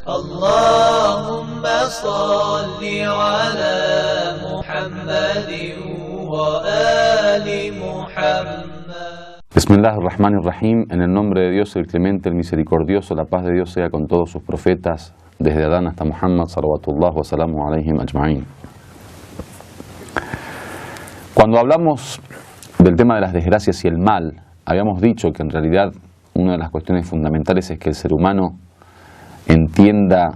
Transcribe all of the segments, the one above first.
اللهم صل على محمد وآل محمد. Bismillahirrahmanirrahim. En el nombre de Dios, el clemente, el misericordioso, la paz de Dios sea con todos sus profetas, desde Adán hasta Muhammad, salawatullah wa salamu alayhim ajma'in. Cuando hablamos del tema de las desgracias y el mal, habíamos dicho que en realidad una de las cuestiones fundamentales es que el ser humano entienda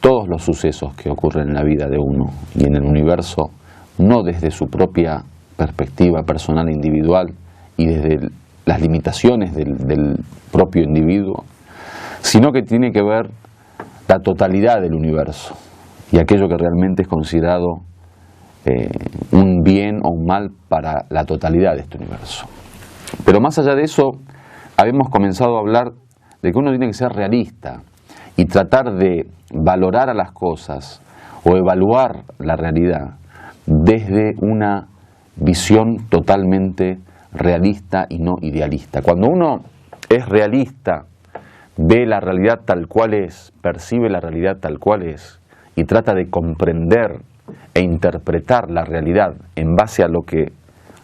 todos los sucesos que ocurren en la vida de uno y en el universo, no desde su propia perspectiva personal e individual y desde las limitaciones del propio individuo, sino que tiene que ver la totalidad del universo y aquello que realmente es considerado un bien o un mal para la totalidad de este universo. Pero más allá de eso, habíamos comenzado a hablar de que uno tiene que ser realista y tratar de valorar a las cosas o evaluar la realidad desde una visión totalmente realista y no idealista. Cuando uno es realista, ve la realidad tal cual es, percibe la realidad tal cual es y trata de comprender e interpretar la realidad en base a lo que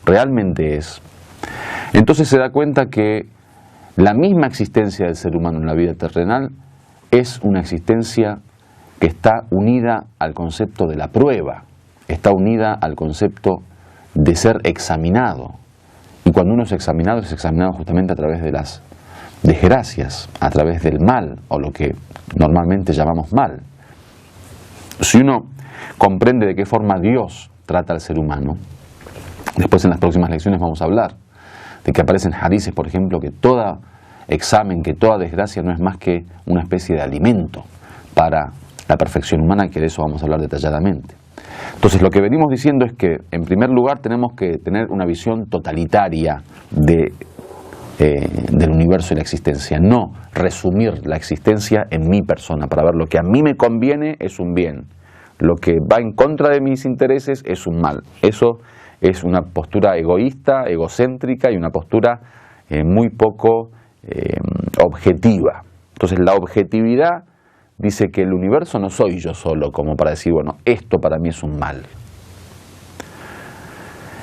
realmente es, entonces se da cuenta que la misma existencia del ser humano en la vida terrenal es una existencia que está unida al concepto de la prueba, está unida al concepto de ser examinado. Y cuando uno es examinado justamente a través de las desgracias, a través del mal, o lo que normalmente llamamos mal. Si uno comprende de qué forma Dios trata al ser humano, después en las próximas lecciones vamos a hablar de que aparecen hadices, por ejemplo, que todo examen, que toda desgracia no es más que una especie de alimento para la perfección humana, que de eso vamos a hablar detalladamente. Entonces lo que venimos diciendo es que en primer lugar tenemos que tener una visión totalitaria del universo y la existencia, no resumir la existencia en mi persona para ver lo que a mí me conviene es un bien, lo que va en contra de mis intereses es un mal. Eso es una postura egoísta, egocéntrica y una postura muy poco objetiva. Entonces la objetividad dice que el universo no soy yo solo, como para decir, bueno, esto para mí es un mal.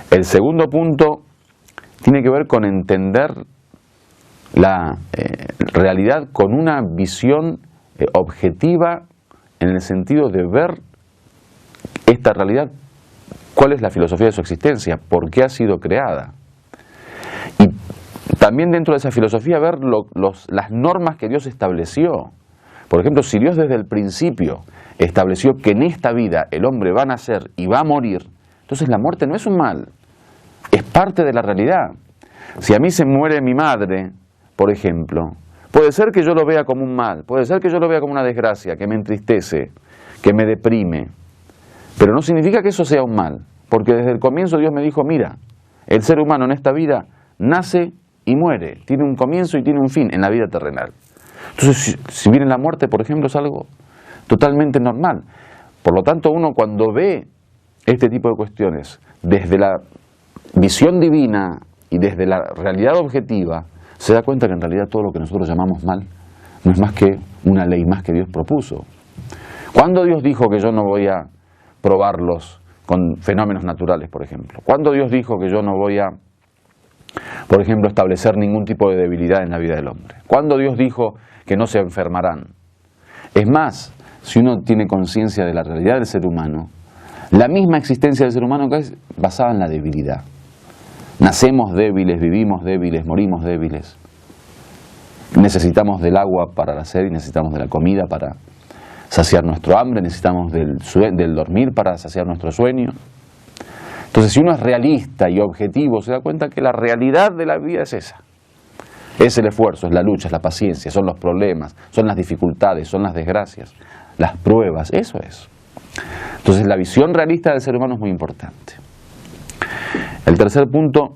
El segundo punto tiene que ver con entender la realidad con una visión objetiva en el sentido de ver esta realidad, cuál es la filosofía de su existencia, por qué ha sido creada. Y también dentro de esa filosofía ver las normas que Dios estableció. Por ejemplo, si Dios desde el principio estableció que en esta vida el hombre va a nacer y va a morir, entonces la muerte no es un mal, es parte de la realidad. Si a mí se muere mi madre, por ejemplo, puede ser que yo lo vea como un mal, puede ser que yo lo vea como una desgracia, que me entristece, que me deprime, pero no significa que eso sea un mal, porque desde el comienzo Dios me dijo, mira, el ser humano en esta vida nace y muere, tiene un comienzo y tiene un fin en la vida terrenal. Entonces, si viene la muerte, por ejemplo, es algo totalmente normal. Por lo tanto, uno cuando ve este tipo de cuestiones desde la visión divina y desde la realidad objetiva, se da cuenta que en realidad todo lo que nosotros llamamos mal no es más que una ley más que Dios propuso. ¿Cuándo Dios dijo que yo no voy a probarlos con fenómenos naturales, por ejemplo? ¿Cuándo Dios dijo que yo no voy a, por ejemplo, establecer ningún tipo de debilidad en la vida del hombre? ¿Cuándo Dios dijo que no se enfermarán? Es más, si uno tiene conciencia de la realidad del ser humano, la misma existencia del ser humano que es basada en la debilidad. Nacemos débiles, vivimos débiles, morimos débiles. Necesitamos del agua para la sed y necesitamos de la comida para saciar nuestro hambre, necesitamos del dormir para saciar nuestro sueño. Entonces, si uno es realista y objetivo, se da cuenta que la realidad de la vida es esa. Es el esfuerzo, es la lucha, es la paciencia, son los problemas, son las dificultades, son las desgracias, las pruebas, eso es. Entonces la visión realista del ser humano es muy importante. El tercer punto,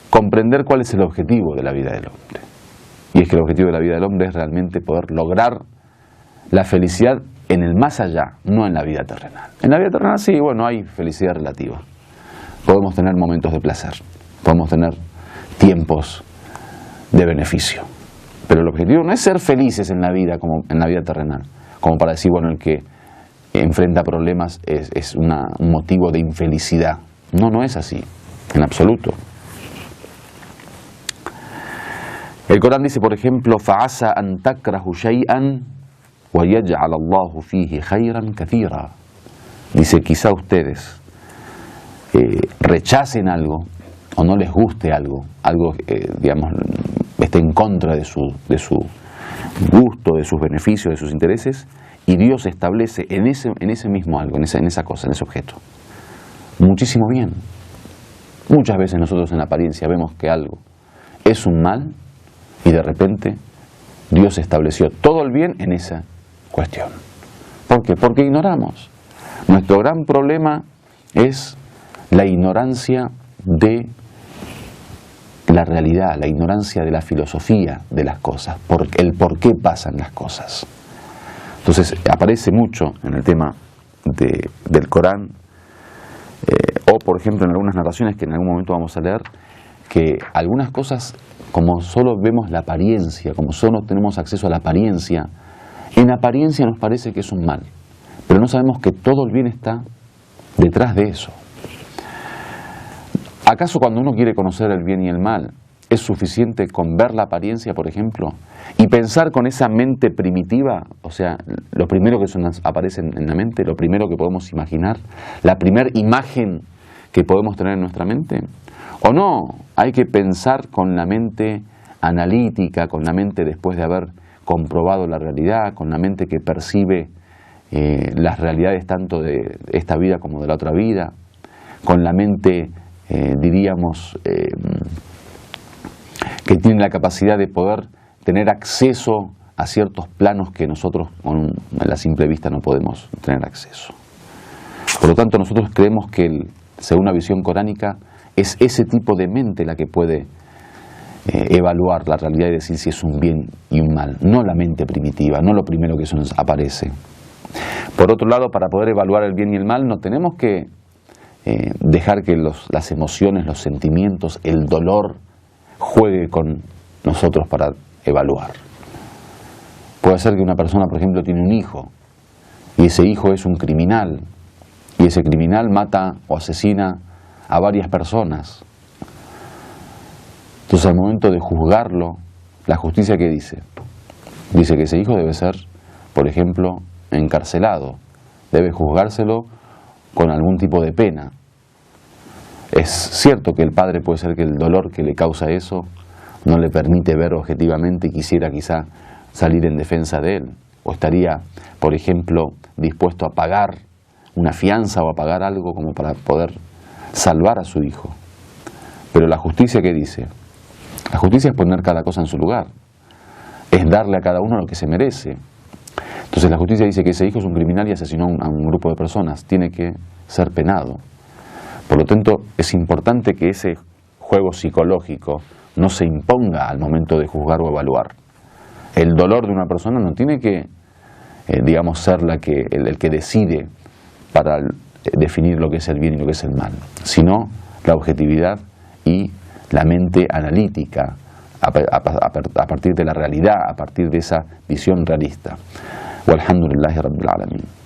comprender cuál es el objetivo de la vida del hombre. Y es que el objetivo de la vida del hombre es realmente poder lograr la felicidad en el más allá, no en la vida terrenal. En la vida terrenal sí, bueno, hay felicidad relativa. Podemos tener momentos de placer, podemos tener tiempos de beneficio. Pero el objetivo no es ser felices en la vida como en la vida terrenal. como para decir, bueno, el que enfrenta problemas es un motivo de infelicidad. No, no es así, en absoluto. El Corán dice, por ejemplo, فَعَسَى أَن تَكْرَهُ شَيْئًا وَيَجْعَلَ اللَّهُ فِيهِ خَيْرًا كَثِيرًا. Dice, quizá ustedes rechacen algo o no les guste algo digamos, esté en contra de su gusto, de sus beneficios, de sus intereses, y Dios establece en ese mismo algo, en esa cosa, en ese objeto, muchísimo bien. Muchas veces nosotros en apariencia vemos que algo es un mal y de repente Dios estableció todo el bien en esa cuestión. ¿Por qué? Porque ignoramos. Nuestro gran problema es la ignorancia de la realidad, la ignorancia de la filosofía de las cosas, el por qué pasan las cosas. Entonces aparece mucho en el tema del Corán, o por ejemplo en algunas narraciones que en algún momento vamos a leer, que algunas cosas, como solo vemos la apariencia, como solo tenemos acceso a la apariencia, en apariencia nos parece que es un mal, pero no sabemos que todo el bien está detrás de eso. ¿Acaso cuando uno quiere conocer el bien y el mal, es suficiente con ver la apariencia, por ejemplo, y pensar con esa mente primitiva? O sea, lo primero que nos aparece en la mente, lo primero que podemos imaginar, la primera imagen que podemos tener en nuestra mente. ¿O no? Hay que pensar con la mente analítica, con la mente después de haber comprobado la realidad, con la mente que percibe las realidades tanto de esta vida como de la otra vida, con la mente diríamos que tiene la capacidad de poder tener acceso a ciertos planos que nosotros a la simple vista no podemos tener acceso. Por lo tanto, nosotros creemos que según la visión coránica es ese tipo de mente la que puede evaluar la realidad y decir si es un bien y un mal, no la mente primitiva, no lo primero que se nos aparece. Por otro lado, para poder evaluar el bien y el mal no tenemos que dejar que las emociones, los sentimientos, el dolor juegue con nosotros para evaluar. Puede ser que una persona, por ejemplo, tiene un hijo y ese hijo es un criminal y ese criminal mata o asesina a varias personas. Entonces, al momento de juzgarlo, la justicia, ¿qué dice? Dice que ese hijo debe ser, por ejemplo, encarcelado, debe juzgárselo con algún tipo de pena. Es cierto que el padre puede ser que el dolor que le causa eso no le permite ver objetivamente y quisiera quizá salir en defensa de él, o estaría, por ejemplo, dispuesto a pagar una fianza o a pagar algo como para poder salvar a su hijo. Pero la justicia, ¿qué dice? La justicia es poner cada cosa en su lugar, es darle a cada uno lo que se merece. Entonces la justicia dice que ese hijo es un criminal y asesinó a un grupo de personas, tiene que ser penado. Por lo tanto, es importante que ese juego psicológico no se imponga al momento de juzgar o evaluar. El dolor de una persona no tiene que, digamos, ser el que decide para definir lo que es el bien y lo que es el mal, sino la objetividad y la mente analítica a partir de la realidad, a partir de esa visión realista. Walhamdulillahi Rabbil Alamin.